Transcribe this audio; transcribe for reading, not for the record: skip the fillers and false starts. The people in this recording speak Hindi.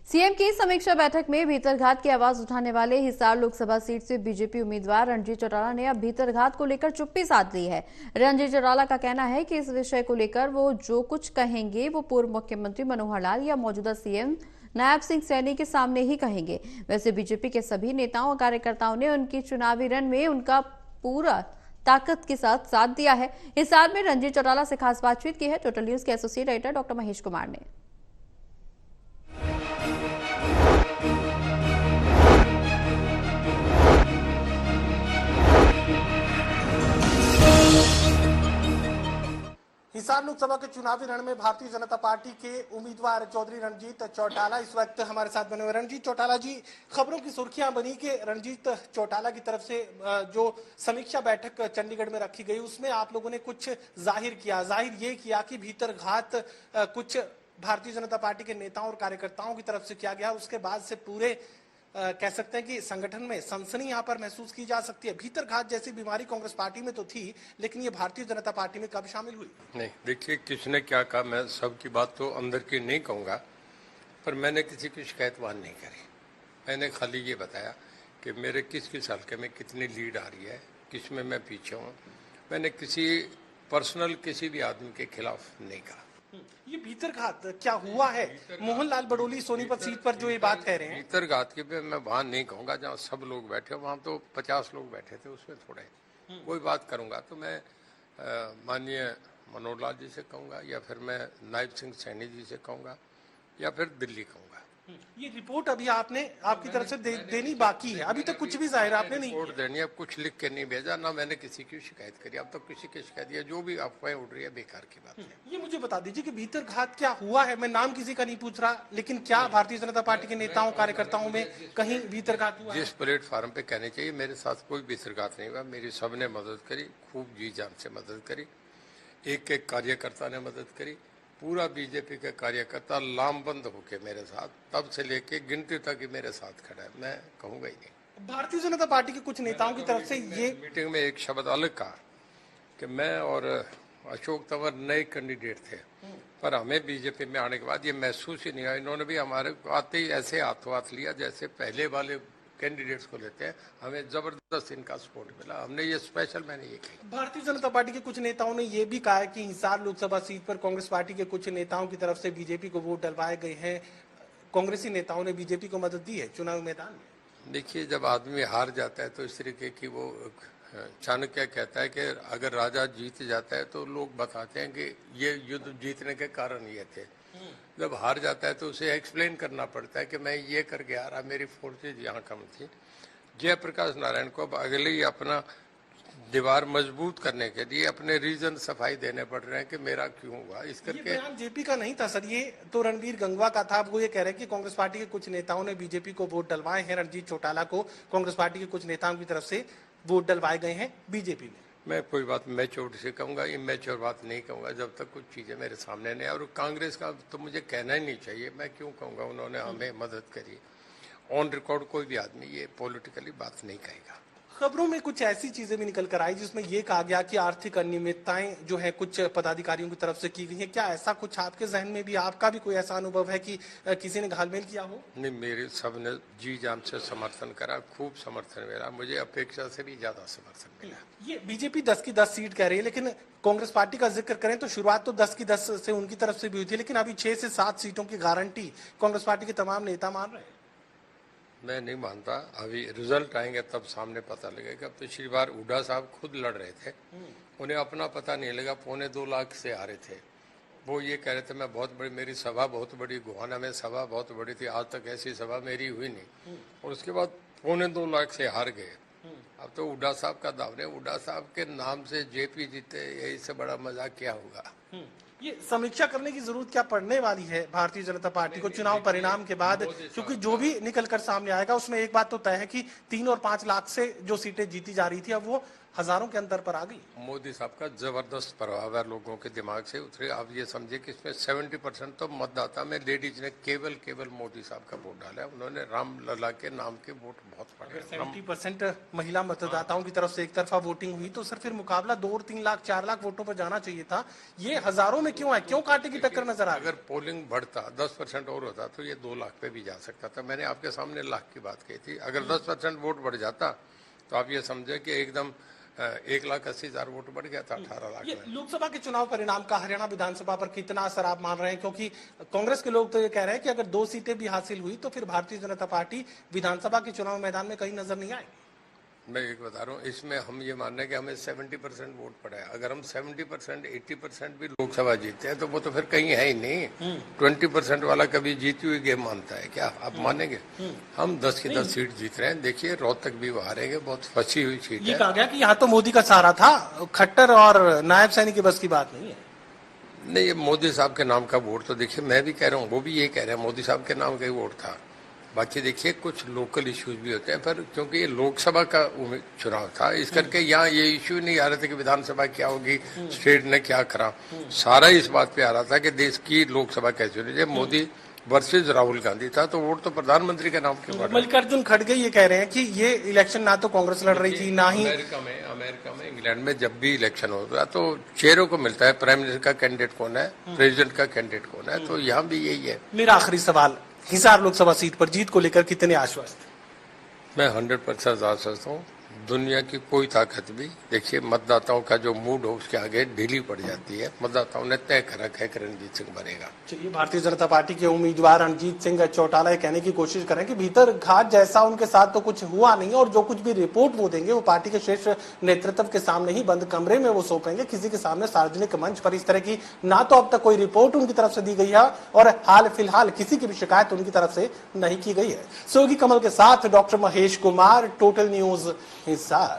सीएम की समीक्षा बैठक में भीतरघात की आवाज उठाने वाले हिसार लोकसभा सीट से बीजेपी उम्मीदवार रणजीत चौटाला ने अब भीतरघात को लेकर चुप्पी साध ली है। रणजीत चौटाला का कहना है कि इस विषय को लेकर वो जो कुछ कहेंगे वो पूर्व मुख्यमंत्री मनोहर लाल या मौजूदा सीएम नायब सिंह सैनी के सामने ही कहेंगे। वैसे बीजेपी के सभी नेताओं और कार्यकर्ताओं ने उनकी चुनावी रण में उनका पूरा ताकत के साथ दिया है। हिसार में रणजीत चौटाला से खास बातचीत की है टोटल न्यूज के associate editor doctor Mahesh Kumar ने। हिसार लोकसभा के चुनावी रण में भारतीय जनता पार्टी के उम्मीदवार चौधरी रणजीत चौटाला इस वक्त हमारे साथ बने हुए। रणजीत चौटाला जी, खबरों की सुर्खियां बनी कि रणजीत चौटाला की तरफ से जो समीक्षा बैठक चंडीगढ़ में रखी गई उसमें आप लोगों ने कुछ जाहिर ये किया कि भीतरघात कुछ भारतीय जनता पार्टी के नेताओं और कार्यकर्ताओं की तरफ से किया गया। उसके बाद से पूरे कह सकते हैं कि संगठन में सनसनी यहां पर महसूस की जा सकती है। भीतरघात जैसी बीमारी कांग्रेस पार्टी में तो थी, लेकिन ये भारतीय जनता पार्टी में कब शामिल हुई? नहीं, देखिए किसने क्या कहा, मैं सबकी बात तो अंदर की नहीं कहूंगा, पर मैंने किसी की शिकायत वहां नहीं करी। मैंने खाली ये बताया कि मेरे किस किस हल्के में कितनी लीड आ रही है, किस में मैं पीछे हूँ। मैंने किसी पर्सनल किसी भी आदमी के खिलाफ नहीं कहा। ये भीतरघात क्या हुआ है? मोहनलाल बडोली सोनीपत सीट पर जो ये बात कह रहे हैं, भीतरघात की मैं वहां नहीं कहूंगा जहाँ सब लोग बैठे, वहां तो 50 लोग बैठे थे, उसमें थोड़े कोई बात करूंगा तो मैं माननीय मनोहर लाल जी से कहूंगा, या फिर मैं नायब सिंह सैनी जी से कहूंगा, या फिर दिल्ली कहूंगा। ये रिपोर्ट अभी आपकी तरफ से देनी बाकी है, अभी तक कुछ भी जाहिर आपने नहीं रिपोर्ट देनी है, कुछ लिख के नहीं भेजा, ना मैंने किसी की शिकायत करी। अब तक किसी की शिकायत है, जो भी अफवाहें उड़ रही है बेकार की बात है। ये मुझे बता दीजिए कि भीतरघात क्या हुआ है? मैं नाम किसी का नहीं पूछ रहा, लेकिन क्या भारतीय जनता पार्टी के नेताओं कार्यकर्ताओं में कहीं भीतरघात हुआ? जिस प्लेटफार्म पे कहने चाहिए, मेरे साथ कोई भीतरघात नहीं हुआ। मेरी सबने मदद करी, खूब जी जान से मदद करी, एक एक कार्यकर्ता ने मदद करी। पूरा बीजेपी का कार्यकर्ता लामबंद होके मेरे साथ तब से लेके गिनती तक ही मेरे साथ खड़ा है, मैं कहूंगा ही नहीं। भारतीय जनता पार्टी के कुछ नेताओं की तरफ से ये मीटिंग में एक शब्द अलग कहा कि मैं और अशोक तंवर नए कैंडिडेट थे, पर हमें बीजेपी में आने के बाद ये महसूस ही नहीं हुआ। इन्होंने भी हमारे आते ही ऐसे हाथों हाथ लिया जैसे पहले वाले कैंडिडेट्स को लेते हैं। हमें जबरदस्त इनका सपोर्ट मिला। हमने ये स्पेशल, मैंने ये कही। भारतीय जनता पार्टी के कुछ नेताओं ने ये भी कहा है कि हिसार लोकसभा सीट पर कांग्रेस पार्टी के कुछ नेताओं की तरफ से बीजेपी को वोट डलवाए गए हैं। कांग्रेसी नेताओं ने बीजेपी को मदद दी है चुनाव मैदान में। देखिए, जब आदमी हार जाता है तो इस तरीके की वो चाणक्य कहता है कि अगर राजा जीत जाता है तो लोग बताते हैं कि ये युद्ध जीतने के कारण ये थे। जब हार जाता है तो उसे एक्सप्लेन करना पड़ता है कि मैं ये करके आ रहा, मेरी फोर्सेज यहाँ कम थी। जयप्रकाश नारायण को अब अगले ही अपना दीवार मजबूत करने के लिए अपने रीजन सफाई देने पड़ रहे हैं कि मेरा क्यों हुआ। इस करके ये जेपी का नहीं था सर, ये तो रणवीर गंगवा का था। वो ये कह रहे हैं कि कांग्रेस पार्टी के कुछ नेताओं ने बीजेपी को वोट डलवाए हैं। रणजीत चौटाला को कांग्रेस पार्टी के कुछ नेताओं की तरफ से वोट डलवाए गए हैं बीजेपी में। मैं कोई बात मैच्योर से कहूंगा, इमेच्योर बात नहीं कहूंगा जब तक कुछ चीजें मेरे सामने नहीं। और कांग्रेस का तो मुझे कहना ही नहीं चाहिए, मैं क्यों कहूंगा। उन्होंने हमें मदद करी। ऑन रिकॉर्ड कोई भी आदमी ये पॉलिटिकली बात नहीं कहेगा। खबरों में कुछ ऐसी चीजें भी निकल कर आई जिसमें यह कहा गया कि आर्थिक अनियमितताएं जो है कुछ पदाधिकारियों की तरफ से की गई है। क्या ऐसा कुछ आपके जहन में भी, आपका भी कोई ऐसा अनुभव है कि किसी ने घालमेल किया हो? नहीं, मेरे सबने जी जान से समर्थन करा, खूब समर्थन मिला, मुझे अपेक्षा से भी ज्यादा समर्थन मिला। ये बीजेपी 10 की 10 सीट कह रही है, लेकिन कांग्रेस पार्टी का जिक्र करें तो शुरुआत तो 10 की 10 से उनकी तरफ से भी हुई थी, लेकिन अभी 6 से 7 सीटों की गारंटी कांग्रेस पार्टी के तमाम नेता मान रहे हैं। मैं नहीं मानता, अभी रिजल्ट आएंगे तब सामने पता लगेगा। पिछली बार हुड्डा साहब खुद लड़ रहे थे, उन्हें अपना पता नहीं लगा, 2.25 लाख से हारे थे। वो ये कह रहे थे मैं बहुत बड़ी, मेरी सभा बहुत बड़ी, गोहाना में सभा बहुत बड़ी थी, आज तक ऐसी सभा मेरी हुई नहीं। और उसके बाद 2.25 लाख से हार गए। अब तो हुड्डा साहब का दाव है, हुड्डा साहब के नाम से जेपी जीते, यही से बड़ा मजाक क्या होगा। ये समीक्षा करने की जरूरत क्या पड़ने वाली है भारतीय जनता पार्टी को चुनाव परिणाम के बाद? क्योंकि जो भी निकल कर सामने आएगा उसमें एक बात तो तय है कि 3 और 5 लाख से जो सीटें जीती जा रही थी अब वो हजारों के अंतर पर आ गई। मोदी साहब का जबरदस्त प्रभाव है, लोगों के दिमाग से उतरे। आप ये समझे कि इसमें 70% तो मतदाता में लेडीज ने केवल मोदी साहब का वोट डाला है। उन्होंने राम लला के नाम के वोट बहुत पड़े। 70% महिला मतदाताओं की तरफ से एक तरफा वोटिंग हुई तो सर फिर मुकाबला 2 और 3 लाख 4 लाख वोटों पर जाना चाहिए था। ये हजारों में क्यों है, क्यों कांटे की टक्कर नजर आ गई? अगर पोलिंग बढ़ता 10% और होता तो ये 2 लाख पे भी जा सकता था। मैंने आपके सामने लाख की बात कही थी। अगर 10% वोट बढ़ जाता तो आप ये समझे कि एकदम 1,80,000 वोट बढ़ गया था 18 लाख में। लोकसभा के चुनाव परिणाम का हरियाणा विधानसभा पर कितना असर आप मान रहे हैं? क्योंकि कांग्रेस के लोग तो ये कह रहे हैं कि अगर 2 सीटें भी हासिल हुई तो फिर भारतीय जनता पार्टी विधानसभा के चुनाव मैदान में कहीं नजर नहीं आएगी। मैं एक बता रहा हूँ, इसमें हम ये मान रहे हैं कि हमें 70% वोट पड़ा है। अगर हम 70% 80% भी लोकसभा जीते हैं तो वो तो फिर कहीं है ही नहीं। 20% वाला कभी जीती हुई गेम मानता है क्या? आप मानेंगे? हम 10 की 10 सीट जीत रहे हैं। देखिए रोहतक भी वो हारेंगे, बहुत फंसी हुई सीट ये है। कहा गया कि यहाँ तो मोदी का सहारा था, खट्टर और नायब सैनी की बस की बात नहीं है। नहीं, ये मोदी साहब के नाम का वोट तो देखिए, मैं भी कह रहा हूँ, वो भी ये कह रहे हैं मोदी साहब के नाम का ही वोट था। बाकी देखिए कुछ लोकल इश्यूज भी होते हैं, पर क्योंकि ये लोकसभा का चुनाव था इस करके यहाँ ये इश्यू नहीं आ रहे थे कि विधानसभा क्या होगी, स्टेट ने क्या करा। सारा इस बात पे आ रहा था कि देश की लोकसभा कैसे होनी चाहिए। मोदी वर्सेज राहुल गांधी था तो वोट तो प्रधानमंत्री के नाम के ऊपर। मल्लिकार्जुन खड़गे ये कह रहे हैं कि ये इलेक्शन ना तो कांग्रेस लड़ रही थी, ना ही अमेरिका में इंग्लैंड में जब भी इलेक्शन होता है तो चेहरों को मिलता है, प्राइम मिनिस्टर का कैंडिडेट कौन है, प्रेसिडेंट का कैंडिडेट कौन है। तो यहाँ भी यही है। मेरा आखिरी सवाल, हिसार लोकसभा सीट पर जीत को लेकर कितने आश्वस्त? मैं 100% आश्वस्त हूँ। दुनिया की कोई ताकत भी देखिए मतदाताओं का जो मूड हो उसके आगे ढीली पड़ जाती है। मतदाताओं ने तय कर रखा है कि रणजीत सिंह बनेगा। चलिए, भारतीय जनता पार्टी के उम्मीदवार रणजीत सिंह चौटाला कहने की कोशिश करें कि भीतर घाट जैसा उनके साथ तो कुछ हुआ नहीं और जो कुछ भी रिपोर्ट वो देंगे वो पार्टी के शीर्ष नेतृत्व के सामने ही बंद कमरे में वो सौंपेंगे। किसी के सामने सार्वजनिक मंच पर इस तरह की ना तो अब तक कोई रिपोर्ट उनकी तरफ से दी गई है और हाल फिलहाल किसी की भी शिकायत उनकी तरफ से नहीं की गई है। सोगी कमल के साथ doctor Mahesh Kumar, total news Hisar.